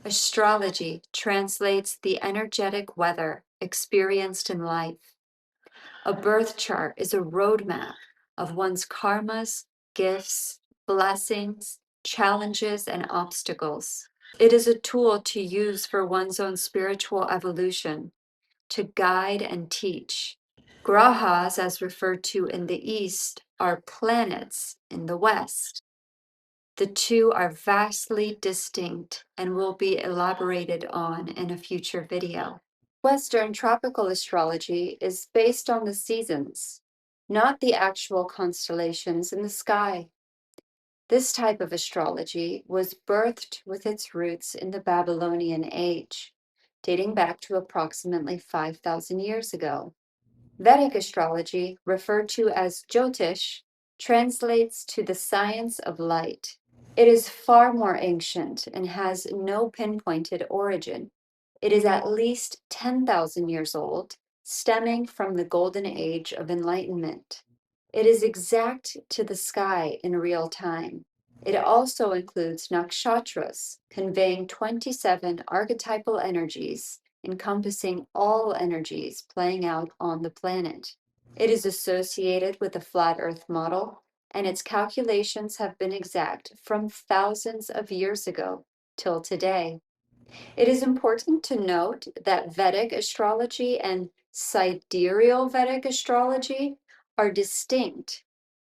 Astrology translates the energetic weather experienced in life. A birth chart is a roadmap of one's karmas, gifts, blessings, challenges, and obstacles. It is a tool to use for one's own spiritual evolution, to guide and teach. Grahas, as referred to in the East, are planets in the West. The two are vastly distinct and will be elaborated on in a future video. Western tropical astrology is based on the seasons, not the actual constellations in the sky. This type of astrology was birthed with its roots in the Babylonian age, dating back to approximately 5,000 years ago. Vedic astrology, referred to as Jyotish, translates to the science of light. It is far more ancient and has no pinpointed origin. It is at least 10,000 years old, stemming from the golden age of enlightenment. It is exact to the sky in real time. It also includes nakshatras, conveying 27 archetypal energies, encompassing all energies playing out on the planet. It is associated with the flat Earth model, and its calculations have been exact from thousands of years ago till today. It is important to note that Vedic astrology and sidereal Vedic astrology are distinct,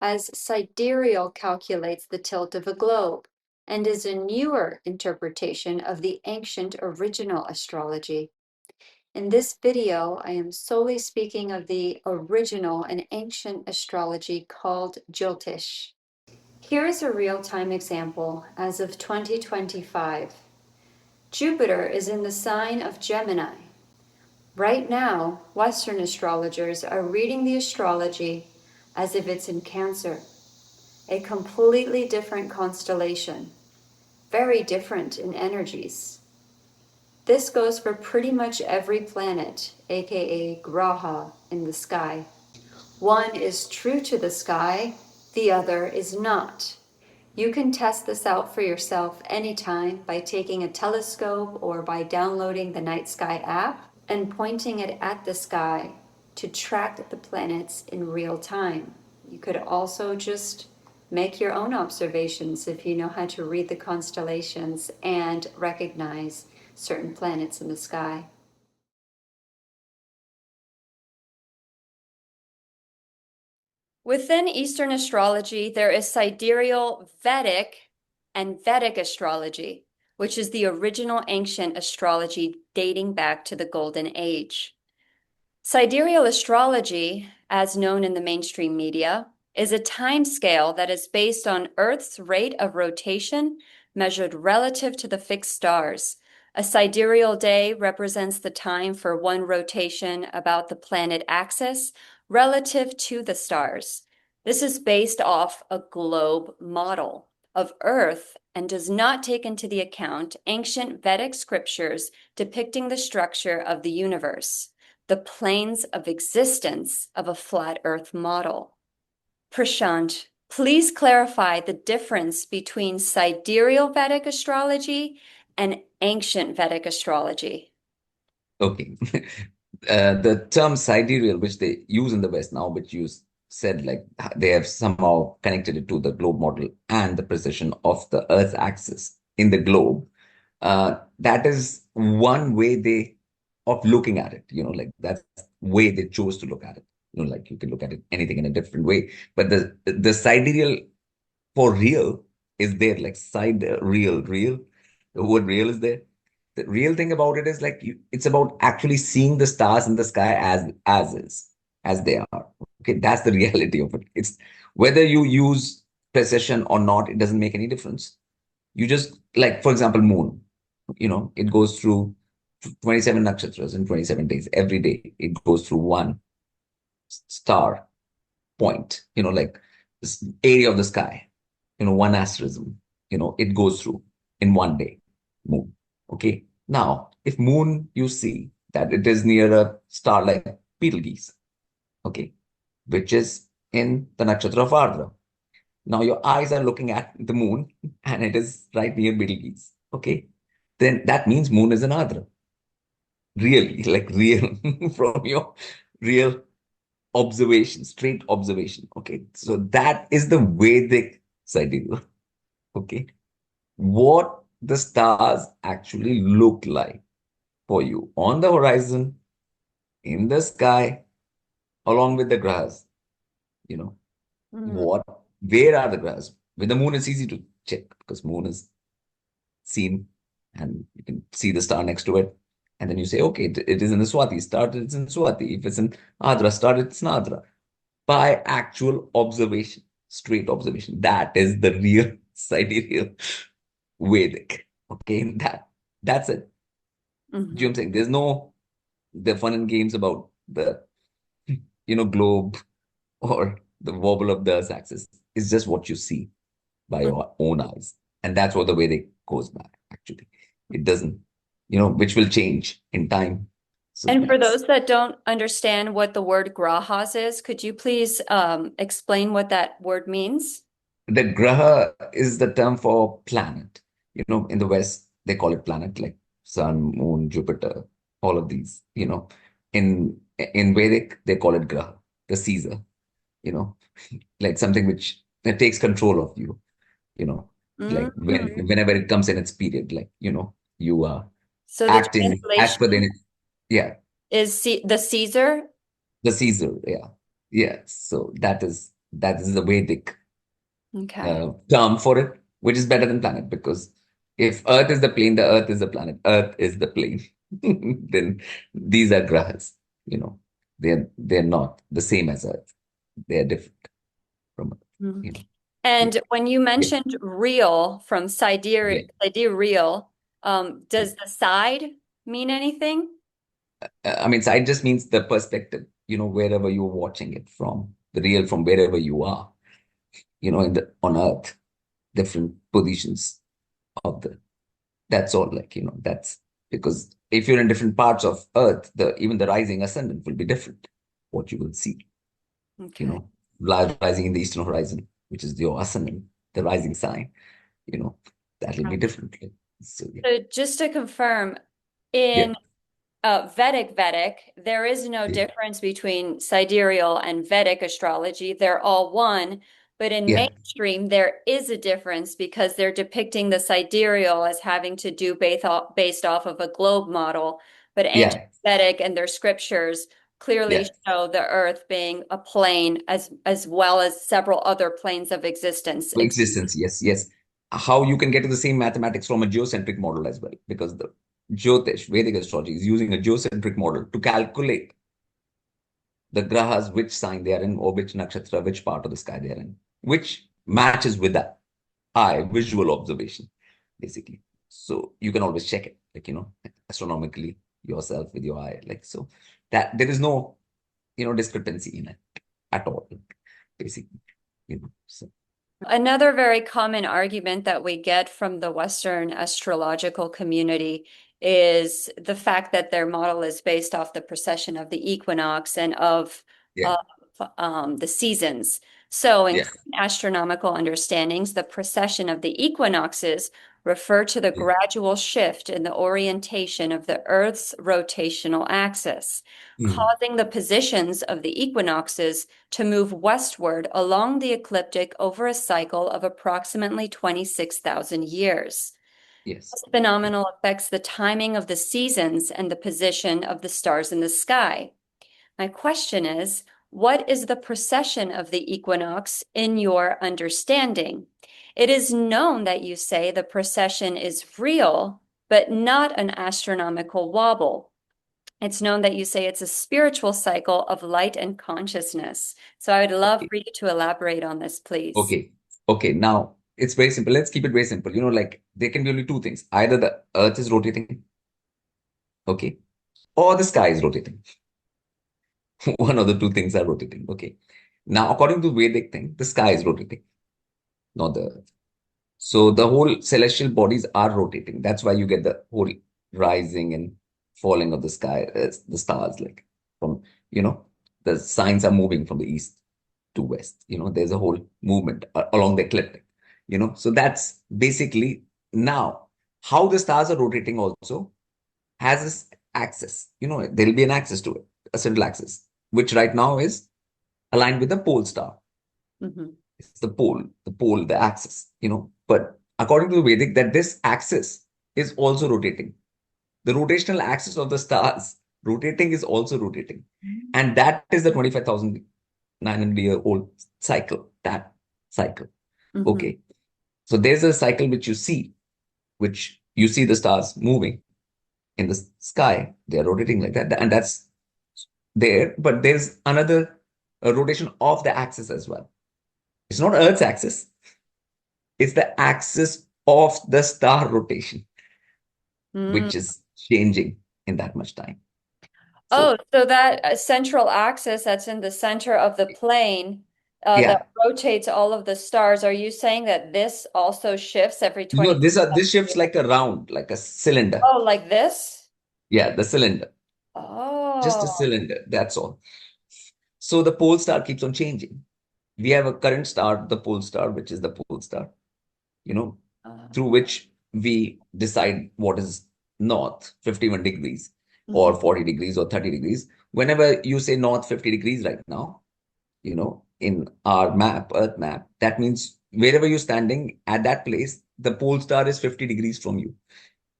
as sidereal calculates the tilt of a globe and is a newer interpretation of the ancient original astrology. In this video, I am solely speaking of the original and ancient astrology called Jyotish. Here is a real-time example as of 2025. Jupiter is in the sign of Gemini. Right now, Western astrologers are reading the astrology as if it's in Cancer, a completely different constellation, very different in energies. This goes for pretty much every planet, aka Graha, in the sky. One is true to the sky, the other is not. You can test this out for yourself anytime by taking a telescope or by downloading the Night Sky app and pointing it at the sky to track the planets in real time. You could also just make your own observations if you know how to read the constellations and recognize certain planets in the sky. Within Eastern astrology, there is sidereal Vedic and Vedic astrology, which is the original ancient astrology dating back to the Golden Age. Sidereal astrology, as known in the mainstream media, is a time scale that is based on Earth's rate of rotation measured relative to the fixed stars. A sidereal day represents the time for one rotation about the planet axis relative to the stars. This is based off a globe model of Earth and does not take into the account ancient Vedic scriptures depicting the structure of the universe, the planes of existence of a flat Earth model. Prashant, please clarify the difference between sidereal Vedic astrology and ancient Vedic astrology. Okay. The term sidereal, which they use in the West now, which you said like they have somehow connected it to the globe model and the precision of the Earth's axis in the globe. That is one way they of looking at it. Like that's the way they chose to look at it. Like you can look at it anything in a different way, but the sidereal for real is there, like side real. The word real is there. The real thing about it is like it's about actually seeing the stars in the sky as they are. Okay, that's the reality of it. It's whether you use precision or not, it doesn't make any difference. You just like, for example, moon. It goes through 27 nakshatras in 27 days. Every day it goes through one star point. Like this area of the sky. One asterism. It goes through in one day. Moon. Okay. Now, if moon, you see that it is near a star like Betelgeuse, okay, which is in the nakshatra of Ardra. Now, your eyes are looking at the moon and it is right near Betelgeuse, okay. then that means moon is an Adra. Really, like real from your real observation, straight observation. Okay. So that is the Vedic sidereal. Okay. What the stars actually look like for you on the horizon, in the sky, along with the grahas. You know, Mm, what, where are the grahas? With the moon, it's easy to check because moon is seen and you can see the star next to it. And then you say, okay, it is in the Swati star, it's in Swati. If it's in Adra star, it's in Adra. By actual observation, straight observation. That is the real sidereal Vedic. Okay, that's it. Do you know what mhm. I'm saying? There's no the fun and games about the globe or the wobble of the Earth's axis. It's just what you see by your own eyes. And that's what the Vedic goes by, actually. It doesn't, which will change in time. So And for that's those that don't understand what the word grahas is, could you please explain what that word means? the Graha is the term for planet. In the West, they call it planet, like Sun, Moon, Jupiter, all of these. In Vedic, they call it Graha, the Caesar, you know, like something which that takes control of you, you know, like Mhm. whenever it comes in its period, like, you are So the acting as per translation the, yeah, is the Caesar. the Caesar, yeah. Yeah. So that is the Vedic Okay. term for it, which is better than planet because if Earth is the plane, the Earth is the planet, Earth is the plane, then these are grahas. You know, they're not the same as Earth. They're different from Earth. Mhm. You know, yeah, And when you yeah, mentioned real from yeah. sidereal, Yeah. does the side mean anything? I mean, side just means the perspective. Wherever you're watching it from, the real from wherever you are. In the on Earth, different positions of the That's all. Like, that's because if you're in different parts of Earth, the even the rising ascendant will be different. What you will see, you Okay. know, rising in the eastern horizon, which is your ascendant, the rising sign, you know, that will be different. So yeah, So just to confirm, yeah, in Vedic, there is no yeah, difference between sidereal and Vedic astrology. They're all one, but in yeah, mainstream, there is a difference because they're depicting the sidereal as having to do based off of a globe model, but ancient yeah, Vedic and their scriptures clearly yeah. show the earth being a plane as well as several other planes of existence. It's Existence, yes, yes. How you can get to the same mathematics from a geocentric model as well, because the Jyotish, Vedic astrology, is using a geocentric model to calculate the grahas, which sign they are in, or which nakshatra, which part of the sky they are in, which matches with that eye visual observation, basically. So you can always check it, like, astronomically yourself with your eye, like so. That there is no, discrepancy in it at all, basically. So Another very common argument that we get from the Western astrological community is the fact that their model is based off the precession of the equinox and yeah, of the seasons. So, in yeah, current astronomical understandings, the precession of the equinoxes refer to the yeah. gradual shift in the orientation of the Earth's rotational axis, Mm. causing the positions of the equinoxes to move westward along the ecliptic over a cycle of approximately 26,000 years. Yes, This phenomenon affects the timing of the seasons and the position of the stars in the sky. My question is, what is the precession of the equinox in your understanding? It is known that you say the precession is real, but not an astronomical wobble. It's known that you say it's a spiritual cycle of light and consciousness. So I would love okay, for you to elaborate on this, please. okay, okay. Now it's very simple. Let's keep it very simple. Like there can be only two things: either the Earth is rotating, okay, or the sky is rotating. One of the two things are rotating. Okay. Now, according to Vedic thing, the sky is rotating, not the earth. So the whole celestial bodies are rotating. That's why you get the whole rising and falling of the sky, the stars, like from, the signs are moving from the east to west. There's a whole movement along the ecliptic, So that's basically now how the stars are rotating also has this axis. There'll be an axis to it, a central axis, which right now is aligned with the pole star. Mhm. It's the axis, But according to the Vedic, that this axis is also rotating. The rotational axis of the stars rotating is also rotating. And that is the 25,900-year-old cycle, that cycle. Mhm. Okay. So there's a cycle which you see the stars moving in the sky. They're rotating like that. And that's there. But there's another rotation of the axis as well. It's not Earth's axis, it's the axis of the star rotation, Mm. which is changing in that much time. Oh, So, so that central axis that's in the center of the plane that yeah. rotates all of the stars, are you saying that this also shifts every 20? This shifts like a round, like a cylinder. Oh, like this? Yeah, the cylinder, just a Oh. cylinder. That's all. So the pole star keeps on changing. We have a current star, the pole star, which is the pole star, you know, through which we decide what is north, 51 degrees, Mhm. or 40 degrees, or 30 degrees. Whenever you say north 50 degrees right now, in our map, Earth map, that means wherever you're standing at that place, the pole star is 50 degrees from you.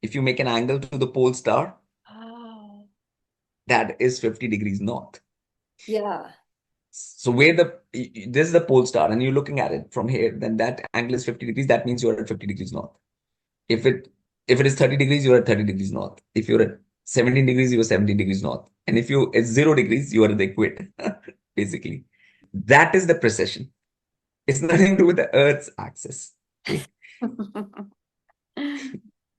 If you make an angle to the pole star, Oh. that is 50 degrees north. Yeah. So where this is the pole star, and you're looking at it from here, then that angle is 50 degrees. That means you're at 50 degrees north. If it is 30 degrees, you're at 30 degrees north. If you're at 17 degrees, you're 17 degrees north. And if you it's 0 degrees, you are at the equator, basically. That is the precession. It's nothing to do with the Earth's axis. Okay.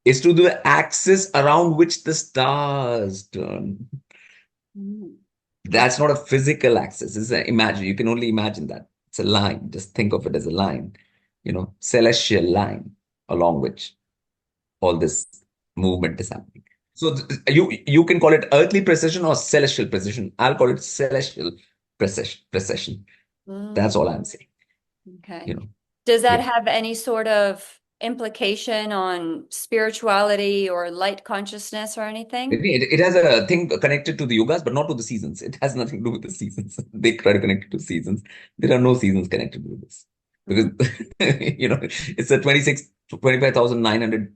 It's to do the axis around which the stars turn. Mm. That's not a physical axis. You can only imagine that. It's a line. Just think of it as a line, celestial line along which all this movement is happening. So you can call it earthly precision or celestial precision. I'll call it celestial precision. Mm. That's all I'm saying. Okay. You know, Does that yeah. have any sort of implication on spirituality or light consciousness or anything? It has a thing connected to the yogas, but not to the seasons. It has nothing to do with the seasons. They try to connect it to seasons. There are no seasons connected with this because Mm. it's a 25,900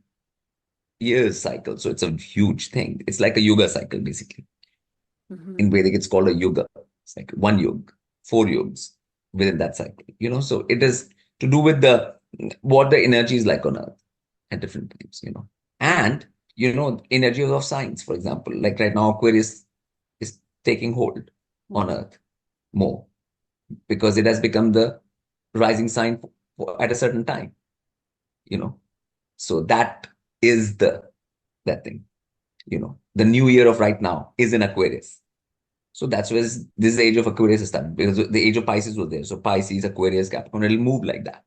years cycle. So it's a huge thing. It's like a yoga cycle, basically. In Mhm. Vedic, it's called a yoga. It's like one yoga, four yogas within that cycle. So it is to do with the what the energy is like on Earth at different times. And energies of signs, for example, like right now, Aquarius is taking hold on Mhm. Earth more because it has become the rising sign at a certain time. You know, so that is that thing. The new year of right now is in Aquarius. So that's where this age of Aquarius is started because the age of Pisces was there. So Pisces, Aquarius, Capricorn, it'll move like that.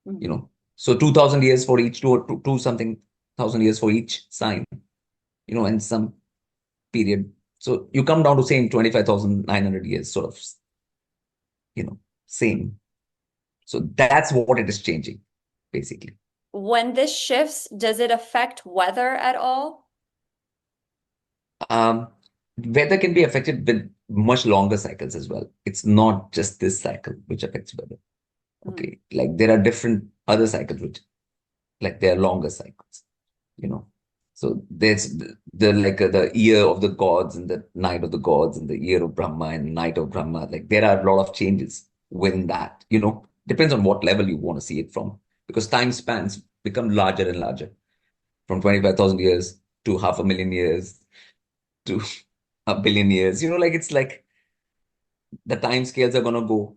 you Mhm. know. So 2,000 years for each, two something thousand years for each sign, and some period. So you come down to same 25,900 years, sort of, same. So that's what it is changing, basically. When this shifts, does it affect weather at all? Um, Weather can be affected with much longer cycles as well. It's not just this cycle which affects weather. Mm. Okay. Like there are different other cycles which, like, they are longer cycles, you know. So there's the year of the gods and the night of the gods and the year of Brahma and night of Brahma. Like there are a lot of changes within that. Depends on what level you want to see it from, because time spans become larger and larger from 25,000 years to half a million years to a billion years. Like it's like the time scales are gonna go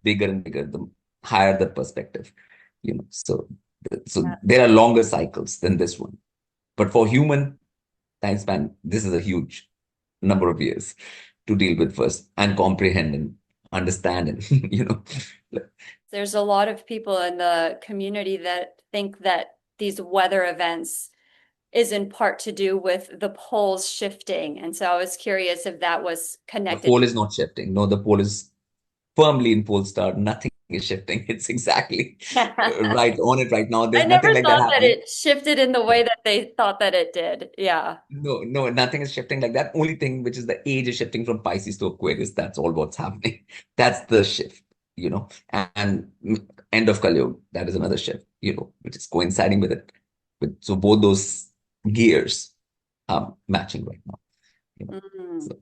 bigger and bigger the higher the perspective. So there are longer cycles than this one. But for human time span, this is a huge number of years to deal with first and comprehend and understand and There's a lot of people in the community that think that these weather events is in part to do with the poles shifting. And so I was curious if that was the connected. pole is not shifting. No, the pole is firmly in pole star. Nothing is shifting. It's exactly I right on it right now. There's nothing never like that thought that happening. it shifted in the way that they thought that it did. Yeah. No, no, nothing is shifting like that. Only thing which is the age is shifting from Pisces to Aquarius. That's all what's happening. That's the shift, you know. And end of Kali Yuga, that is another shift, which is coinciding with it. So both those gears are matching right now, you know. Mm. So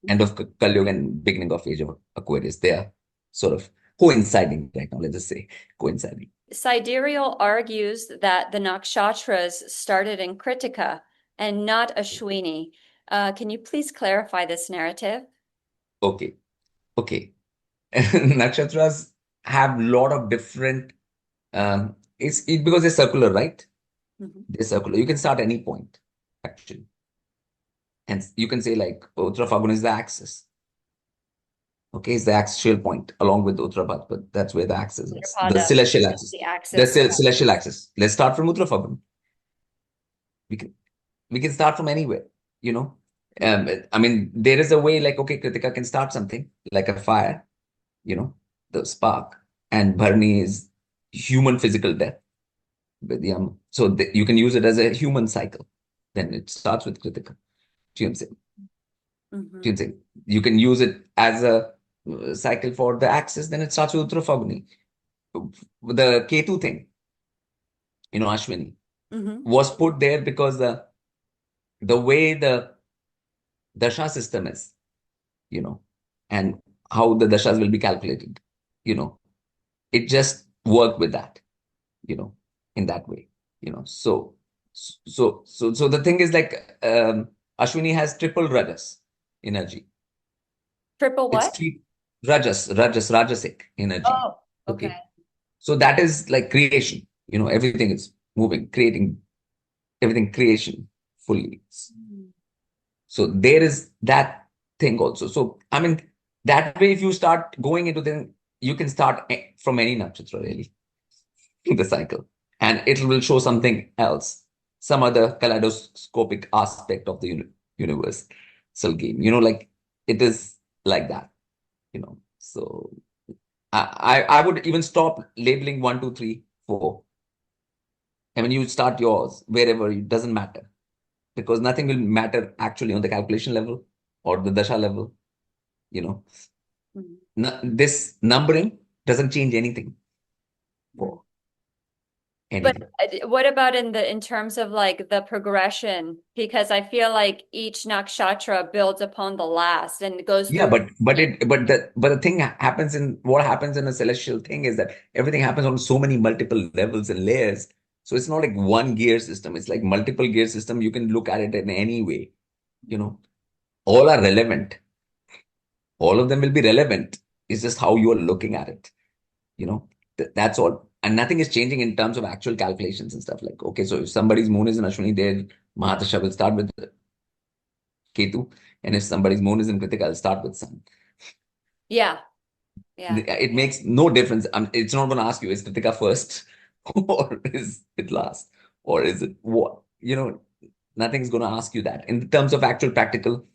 end of Kali Yuga and beginning of age of Aquarius, they are sort of coinciding right now. Let's just say coinciding. Sidereal argues that the nakshatras started in Kritika and not Ashwini. Can you please clarify this narrative? Okay, okay. Nakshatras have a lot of different. It's because they're circular, right? Mhm. They're circular. You can start any point, actually. And you can say like Uttara Falguni is the axis. Okay, it's the axial point along with Uttara Bhadra. That's where the axis is. The Pada, celestial axis. the The axis. celestial axis. Let's start from Uttara Falguni. We can we can start from anywhere, you know. Mhm. I mean, there is a way like, okay, Kritika can start something like a fire, the spark. And Bharni is human physical death. So you can use it as a human cycle. Then it starts with Kritika. Do you know what I'm saying? Do you know Mhm. what I'm saying? You can use it as a cycle for the axis. Then it starts with Uttara Falguni. The Ketu thing, Ashwini, Mhm. was put there because the way the dasha system is, you know, and how the dashas will be calculated, you know, it just worked with that, you know, in that way, So the thing is like, Ashwini has triple rajas energy. Triple It's what? three rajasic energy. Oh, okay. Okay. So that is like creation, everything is moving, creating everything, creation fully. Mm. So there is that thing also. So I mean, that way, if you start going into then you can start from any nakshatra really, the cycle, and it will show something else, some other kaleidoscopic aspect of the universe. So game, like it is like that. So I would even stop labeling 1, 2, 3, 4. I mean, you start yours wherever, it doesn't matter, because nothing will matter actually on the calculation level or the dasha level. You know, Mhm. this numbering doesn't change anything Mhm. for But anything. what about in terms of like the progression? Because I feel like each nakshatra builds upon the last and it goes Yeah, through. but the thing happens in what happens in a celestial thing is that everything happens on so many multiple levels and layers. So it's not like one gear system. It's like multiple gear system. You can look at it in any way. You know, all are relevant. All of them will be relevant. It's just how you are looking at it. That's all. And nothing is changing in terms of actual calculations and stuff. Like, okay, so if somebody's moon is in Ashwini, their Mahatasha will start with Ketu. And if somebody's moon is in Kritika, I'll start with Sun. Yeah, yeah. It makes no difference. It's not going to ask you, is Kritika first or is it last? Or is it what? Nothing's going to ask you that in terms of actual practical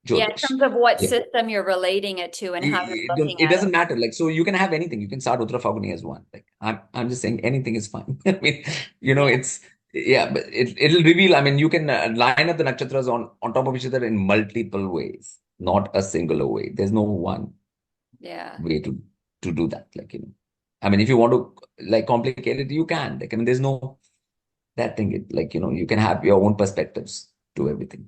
Yeah, in Jyotish. terms of what Yeah. system you're relating it to and how you're looking It at it. doesn't matter. Like, so you can have anything. You can start Uttara Falguni as one. Like, I'm just saying anything is fine. I mean, Yeah, it's, yeah, but it'll reveal. I mean, you can line up the nakshatras on top of each other in multiple ways, not a singular way. There's no one yeah. way to do that. Like, I mean, if you want to like complicate it, you can. Like, I mean, there's no that thing. Like, you can have your own perspectives to everything.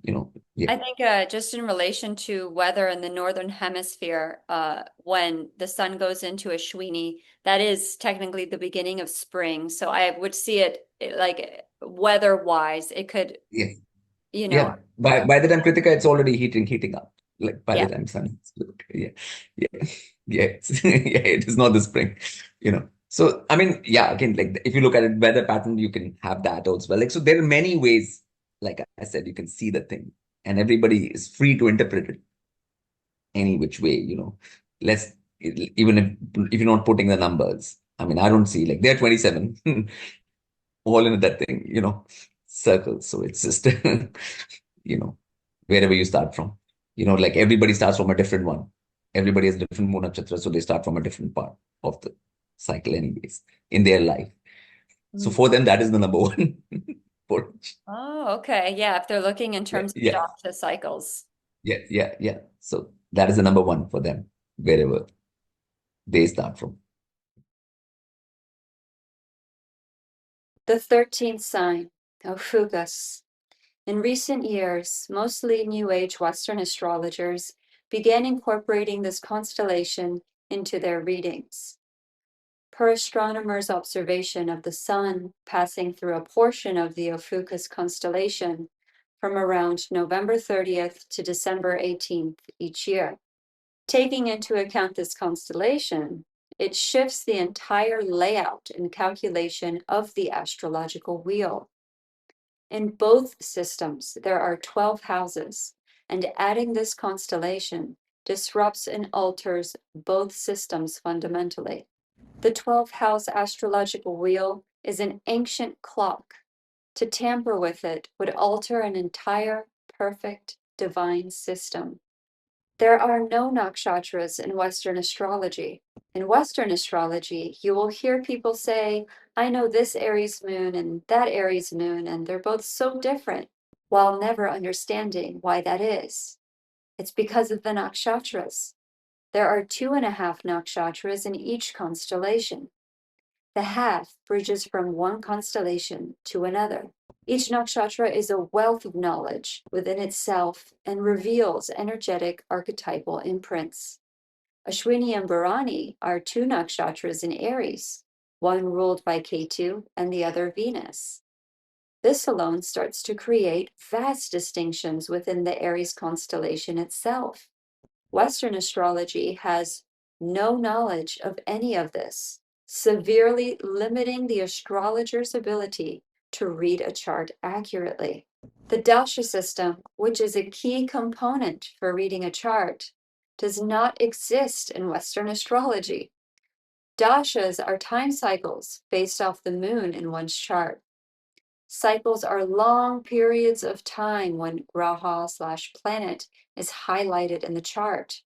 Yeah, I think just in relation to weather in the northern hemisphere, when the sun goes into Ashwini, that is technically the beginning of spring. So I would see it like weather-wise, it could, yeah. you know, Yeah, by the time Kritika, it's already heating up. Like by yeah. the time sun, yeah, yeah, yeah, yeah. It is not the spring, So I mean, yeah. Again, like if you look at it, weather pattern, you can have that also. Well, like so, there are many ways. Like I said, you can see the thing, and everybody is free to interpret it any which way. Let's even if you're not putting the numbers. I mean, I don't see like they're 27, all in that thing, circles. So it's just you know, wherever you start from. Like everybody starts from a different one. Everybody has different moon nakshatra, so they start from a different part of the cycle, anyways, in their life. So Mm. for them, that is the number one. For, Oh, okay. Yeah, if they're looking in yeah, terms of yeah, dasha cycles. yeah. So that is the number one for them, wherever they start from. The 13th sign, Ophugus. In recent years, mostly New Age Western astrologers began incorporating this constellation into their readings. Per astronomers' observation of the sun passing through a portion of the Ophiuchus constellation from around November 30th to December 18th each year. Taking into account this constellation, it shifts the entire layout and calculation of the astrological wheel. In both systems, there are 12 houses, and adding this constellation disrupts and alters both systems fundamentally. The 12th house astrological wheel is an ancient clock. To tamper with it would alter an entire perfect divine system. There are no nakshatras in Western astrology. In Western astrology, you will hear people say, I know this Aries moon and that Aries moon, and they're both so different, while never understanding why that is. It's because of the nakshatras. There are 2.5 nakshatras in each constellation. The half bridges from one constellation to another. Each nakshatra is a wealth of knowledge within itself and reveals energetic archetypal imprints. Ashwini and Bharani are two nakshatras in Aries, one ruled by Ketu and the other Venus. This alone starts to create vast distinctions within the Aries constellation itself. Western astrology has no knowledge of any of this, severely limiting the astrologer's ability to read a chart accurately. The dasha system, which is a key component for reading a chart, does not exist in Western astrology. Dashas are time cycles based off the moon in one's chart. Cycles are long periods of time when graha/planet is highlighted in the chart,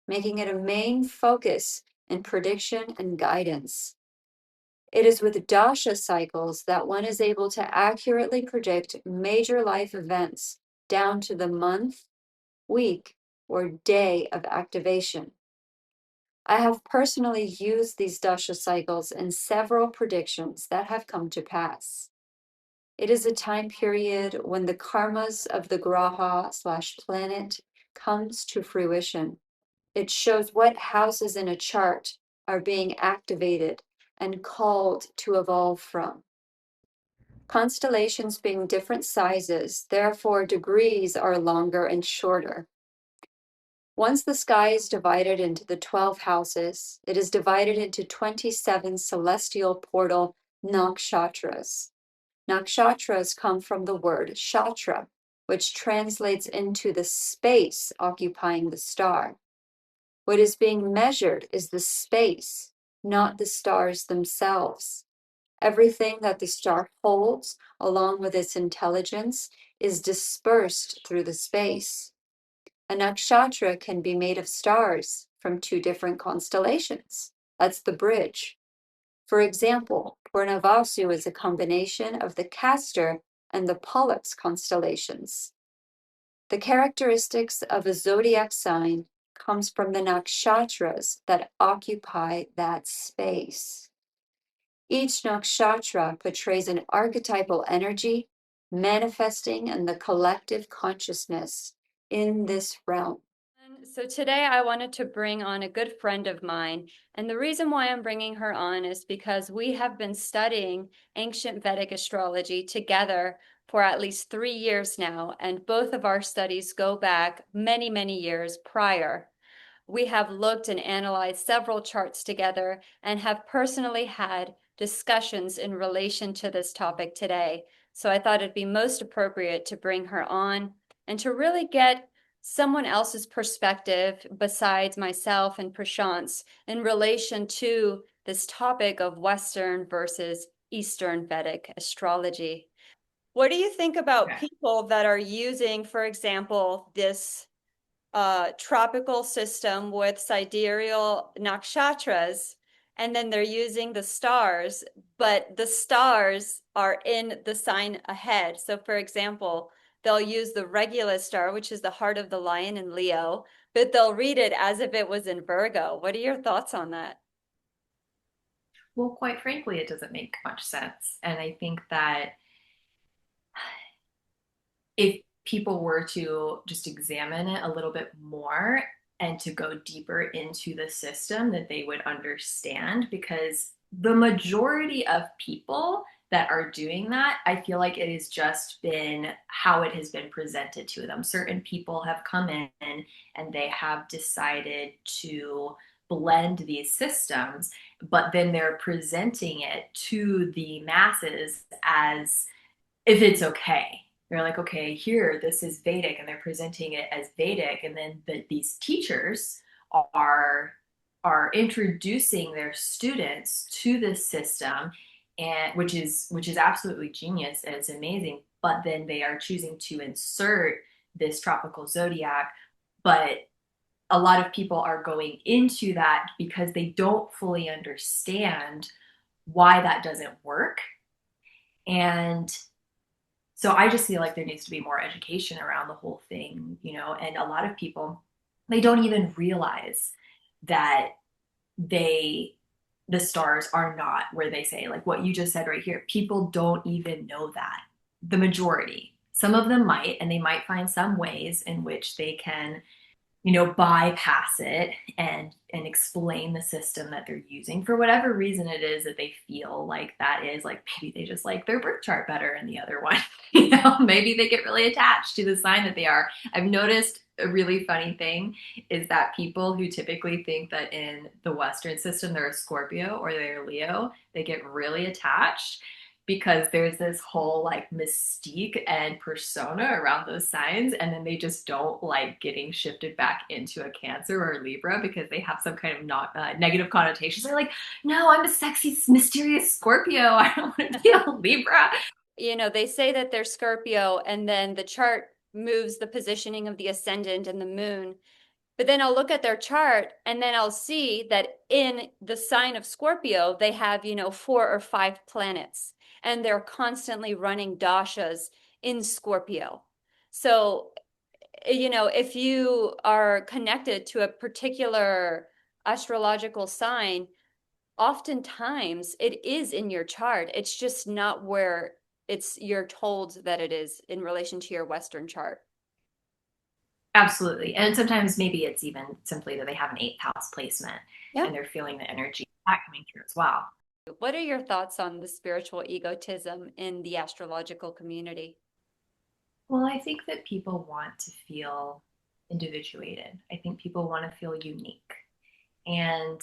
making it a main focus in prediction and guidance. It is with dasha cycles that one is able to accurately predict major life events down to the month, week, or day of activation. I have personally used these dasha cycles in several predictions that have come to pass. It is a time period when the karmas of the graha/planet comes to fruition. It shows what houses in a chart are being activated and called to evolve from. Constellations being different sizes, therefore degrees are longer and shorter. Once the sky is divided into the 12 houses, it is divided into 27 celestial portal nakshatras. Nakshatras come from the word shatra, which translates into the space occupying the star. What is being measured is the space, not the stars themselves. Everything that the star holds, along with its intelligence, is dispersed through the space. A nakshatra can be made of stars from two different constellations. That's the bridge. For example, Purnavasu is a combination of the Castor and the Pollux constellations. The characteristics of a zodiac sign comes from the nakshatras that occupy that space. Each nakshatra portrays an archetypal energy manifesting in the collective consciousness in this realm. So today I wanted to bring on a good friend of mine. And the reason why I'm bringing her on is because we have been studying ancient Vedic astrology together for at least 3 years now. And both of our studies go back many, many years prior. We have looked and analyzed several charts together and have personally had discussions in relation to this topic today. So I thought it'd be most appropriate to bring her on and to really get someone else's perspective besides myself and Prashant's in relation to this topic of Western versus Eastern Vedic astrology. What do you think about people that are using, for example, this tropical system with sidereal nakshatras, and then they're using the stars, but the stars are in the sign ahead. So, for example, they'll use the Regulus star, which is the heart of the lion in Leo, but they'll read it as if it was in Virgo. What are your thoughts on that? Well, quite frankly, it doesn't make much sense. And I think that if people were to just examine it a little bit more and to go deeper into the system, that they would understand, because the majority of people that are doing that, I feel like it has just been how it has been presented to them. Certain people have come in and they have decided to blend these systems, but then they're presenting it to the masses as if it's okay. They're like, okay, here, this is Vedic, and they're presenting it as Vedic, and then these teachers are are introducing their students to this system, and which is absolutely genius and it's amazing. But then they are choosing to insert this tropical zodiac, but a lot of people are going into that because they don't fully understand why that doesn't work. And so I just feel like there needs to be more education around the whole thing, and a lot of people, they don't even realize that they, the stars are not where they say, like what you just said right here. People don't even know that. The majority. Some of them might, and they might find some ways in which they can bypass it and explain the system that they're using for whatever reason it is that they feel like that is, like maybe they just like their birth chart better than the other one. Maybe they get really attached to the sign that they are. I've noticed a really funny thing is that people who typically think that in the Western system they're a Scorpio or they're Leo, they get really attached because there's this whole like mystique and persona around those signs, and then they just don't like getting shifted back into a Cancer or a Libra because they have some kind of not negative connotations. They're like, no, I'm a sexy mysterious Scorpio, I don't want to be a Libra. They say that they're Scorpio, and then the chart moves the positioning of the ascendant and the moon. But then I'll look at their chart and then I'll see that in the sign of Scorpio, they have, 4 or 5 planets, and they're constantly running dashas in Scorpio. So, if you are connected to a particular astrological sign, oftentimes it is in your chart. It's just not where you're told that it is in relation to your Western chart. Absolutely. And sometimes maybe it's even simply that they have an eighth house placement Yeah. and they're feeling the energy of that coming through as well. What are your thoughts on the spiritual egotism in the astrological community? Well, I think that people want to feel individuated. I think people want to feel unique. And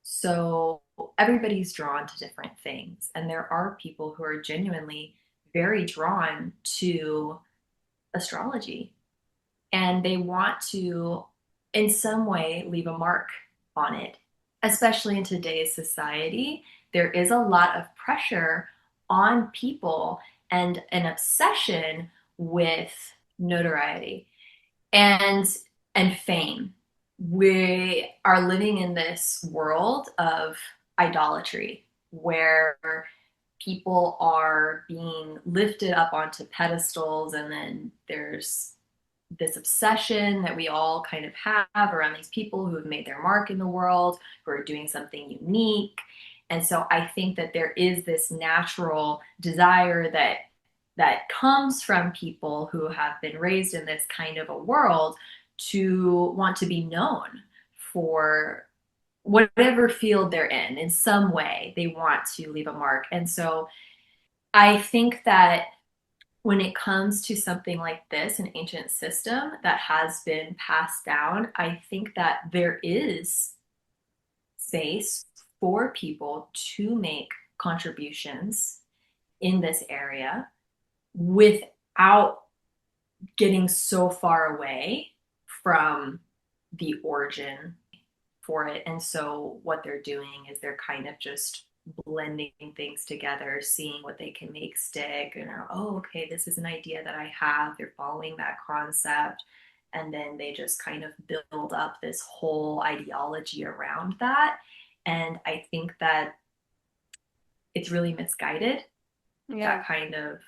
so everybody's drawn to different things. And there are people who are genuinely very drawn to astrology, and they want to, in some way, leave a mark on it. Especially in today's society, there is a lot of pressure on people and an obsession with notoriety and and fame. We are living in this world of idolatry where people are being lifted up onto pedestals, and then there's this obsession that we all kind of have around these people who have made their mark in the world, who are doing something unique. And so I think that there is this natural desire that comes from people who have been raised in this kind of a world to want to be known for whatever field they're in some way they want to leave a mark. And so I think that when it comes to something like this, an ancient system that has been passed down, I think that there is space for people to make contributions in this area without getting so far away from the origin for it. And so what they're doing is they're kind of just blending things together, seeing what they can make stick, and oh, okay, this is an idea that I have. They're following that concept. and then they just kind of build up this whole ideology around that. And I think that it's really misguided, Yeah. that kind of,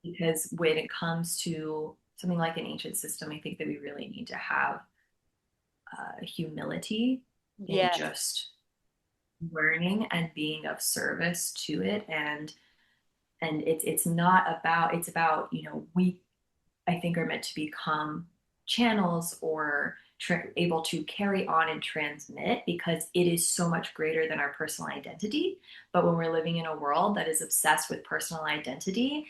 because when it comes to something like an ancient system, I think that we really need to have humility in Yes. just learning and being of service to it. And it's not about, it's about, we, I think, are meant to become channels or able to carry on and transmit, because it is so much greater than our personal identity. But when we're living in a world that is obsessed with personal identity,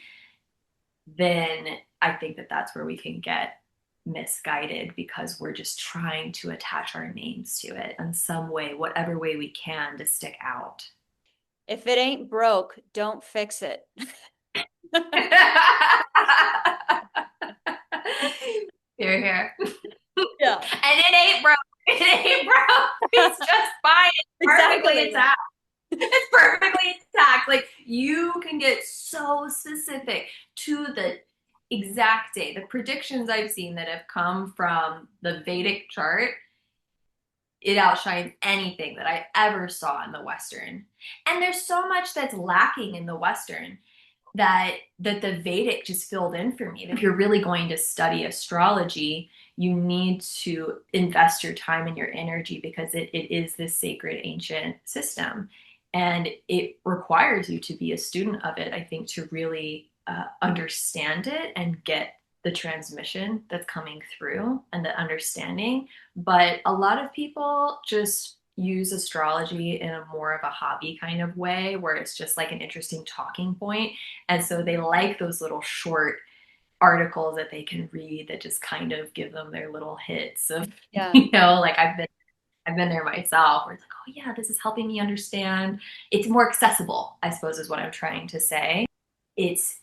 then I think that that's where we can get misguided, because we're just trying to attach our names to it in some way, whatever way we can, to stick out. If it ain't broke, don't fix it. Here, here. Yeah. And it ain't broke. It ain't broke. It's just fine. It's perfectly Exactly. intact. It's perfectly intact. Like, you can get so specific to the exact day. The predictions I've seen that have come from the Vedic chart, it outshines anything that I ever saw in the Western. And there's so much that's lacking in the Western that the Vedic just filled in for me. If you're really going to study astrology, you need to invest your time and your energy, because it is this sacred ancient system. And it requires you to be a student of it, I think, to really understand it and get the transmission that's coming through and the understanding. But a lot of people just use astrology in a more of a hobby kind of way, where it's just like an interesting talking point. And so they like those little short articles that they can read that just kind of give them their little hits of, Yeah. like I've been there myself, where it's like, oh yeah, this is helping me understand. It's more accessible, I suppose, is what I'm trying to say. It's,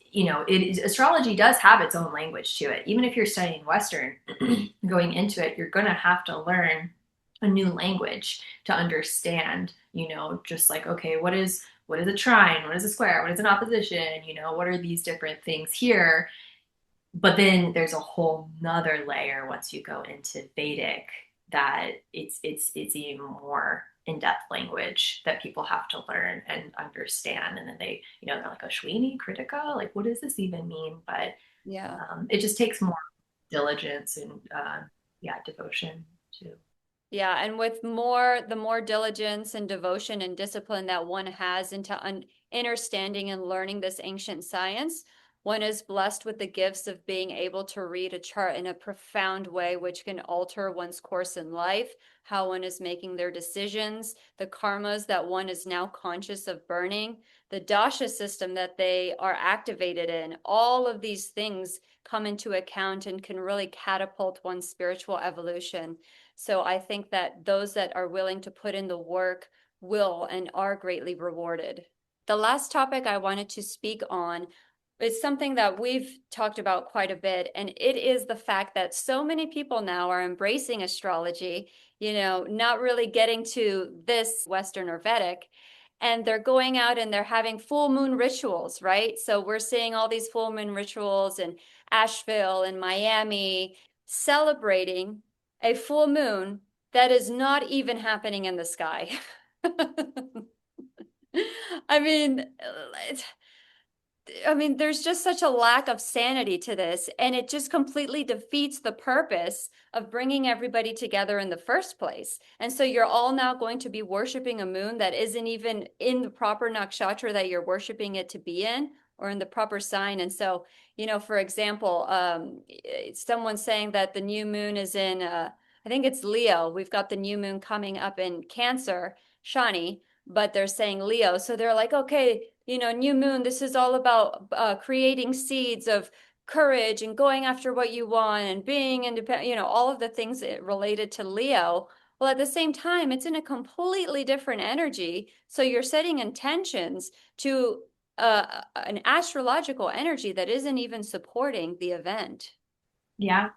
astrology does have its own language to it. Even if you're studying Western, going into it, you're going to have to learn a new language to understand, just like, okay, what is a trine? What is a square? What is an opposition? What are these different things here? But then there's a whole nother layer once you go into Vedic, that it's even more in-depth language that people have to learn and understand. And then they're like, Ashwini, Kritika, like, what does this even mean? But Yeah. it just takes more diligence and yeah, devotion too. Yeah, and with the more diligence and devotion and discipline that one has into understanding and learning this ancient science, one is blessed with the gifts of being able to read a chart in a profound way, which can alter one's course in life, how one is making their decisions, the karmas that one is now conscious of burning, the dasha system that they are activated in. All of these things come into account and can really catapult one's spiritual evolution. So I think that those that are willing to put in the work will and are greatly rewarded. The last topic I wanted to speak on is something that we've talked about quite a bit, and it is the fact that so many people now are embracing astrology, not really getting to this Western or Vedic, and they're going out and they're having full moon rituals, right? So we're seeing all these full moon rituals in Asheville and Miami, celebrating a full moon that is not even happening in the sky. I mean, there's just such a lack of sanity to this, and it just completely defeats the purpose of bringing everybody together in the first place. And so you're all now going to be worshiping a moon that isn't even in the proper nakshatra that you're worshiping it to be in, or in the proper sign. And so, for example, someone saying that the new moon is in, I think it's Leo. We've got the new moon coming up in Cancer, Shani, but they're saying Leo. So they're like, okay, new moon, this is all about creating seeds of courage and going after what you want and being independent, all of the things related to Leo. Well, at the same time, it's in a completely different energy. So you're setting intentions to an astrological energy that isn't even supporting the event. Yeah.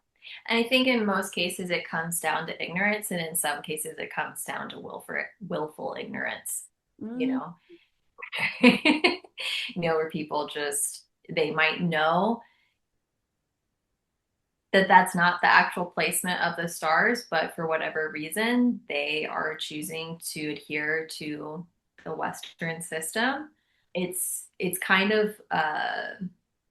And I think in most cases it comes down to ignorance, and in some cases it comes down to willful ignorance, you Mm, know. Where people just, they might know that that's not the actual placement of the stars, but for whatever reason, they are choosing to adhere to the Western system. It's kind of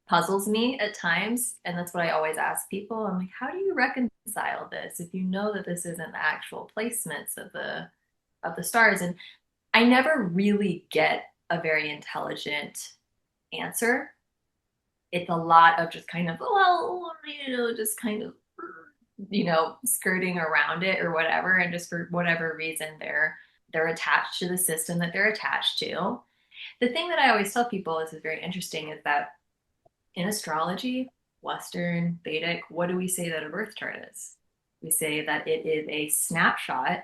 puzzles me at times, and that's what I always ask people. I'm like, how do you reconcile this if you know that this isn't the actual placements of the stars? And I never really get a very intelligent answer. It's a lot of just kind of, well, just kind of, skirting around it or whatever. And just for whatever reason, they're attached to the system that they're attached to. The thing that I always tell people is very interesting is that in astrology, Western, Vedic, what do we say that a birth chart is? We say that it is a snapshot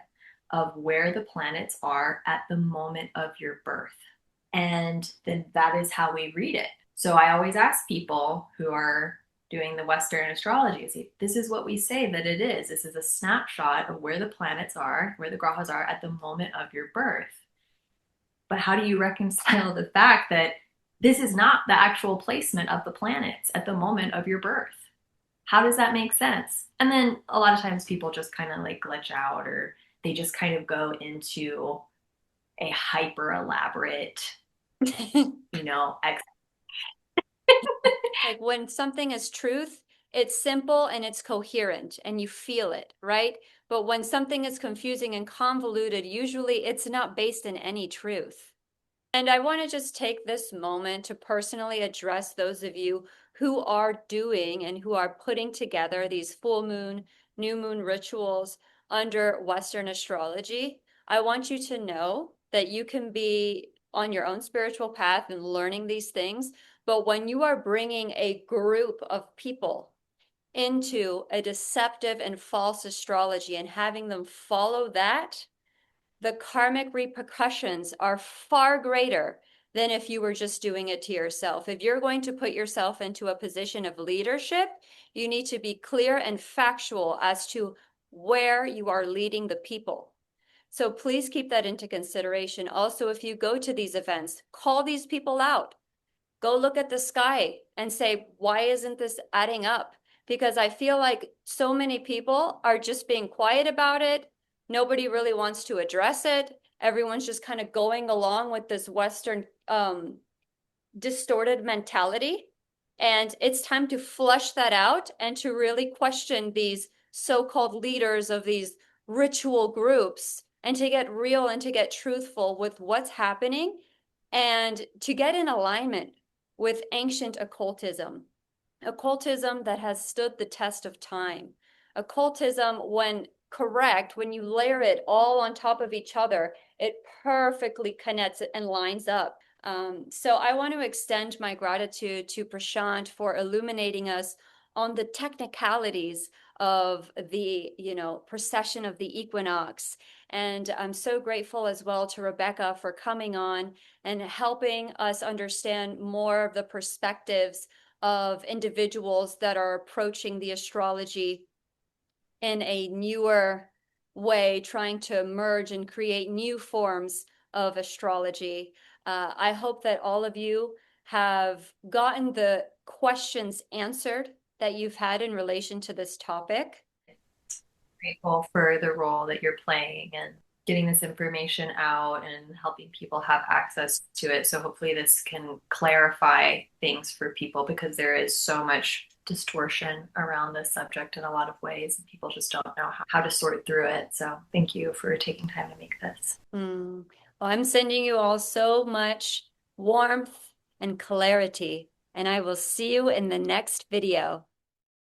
of where the planets are at the moment of your birth. And then that is how we read it. So I always ask people who are doing the Western astrology, say, this is what we say that it is. This is a snapshot of where the planets are, where the grahas are at the moment of your birth. But how do you reconcile the fact that this is not the actual placement of the planets at the moment of your birth? How does that make sense? And then a lot of times people just kind of like glitch out, or they just kind of go into a hyper elaborate, Like when something is truth, it's simple and it's coherent and you feel it, right? But when something is confusing and convoluted, usually it's not based in any truth. And I want to just take this moment to personally address those of you who are doing and who are putting together these full moon, new moon rituals under Western astrology. I want you to know that you can be on your own spiritual path and learning these things. But when you are bringing a group of people into a deceptive and false astrology and having them follow that, the karmic repercussions are far greater than if you were just doing it to yourself. If you're going to put yourself into a position of leadership, you need to be clear and factual as to where you are leading the people. So please keep that into consideration. Also, if you go to these events, call these people out. Go look at the sky and say, why isn't this adding up? Because I feel like so many people are just being quiet about it. Nobody really wants to address it. Everyone's just kind of going along with this Western distorted mentality. And it's time to flush that out and to really question these so-called leaders of these ritual groups and to get real and to get truthful with what's happening and to get in alignment with ancient occultism, occultism that has stood the test of time. Occultism, when correct, when you layer it all on top of each other, it perfectly connects and lines up. So I want to extend my gratitude to Prashant for illuminating us on the technicalities of the, precession of the equinox. And I'm so grateful as well to Rebekah for coming on and helping us understand more of the perspectives of individuals that are approaching the astrology in a newer way, trying to merge and create new forms of astrology. I hope that all of you have gotten the questions answered that you've had in relation to this topic. Grateful for the role that you're playing and getting this information out and helping people have access to it. So hopefully this can clarify things for people, because there is so much distortion around this subject in a lot of ways, and people just don't know how to sort through it. So thank you for taking time to make this. Well, I'm sending you all so much warmth and clarity, and I will see you in the next video.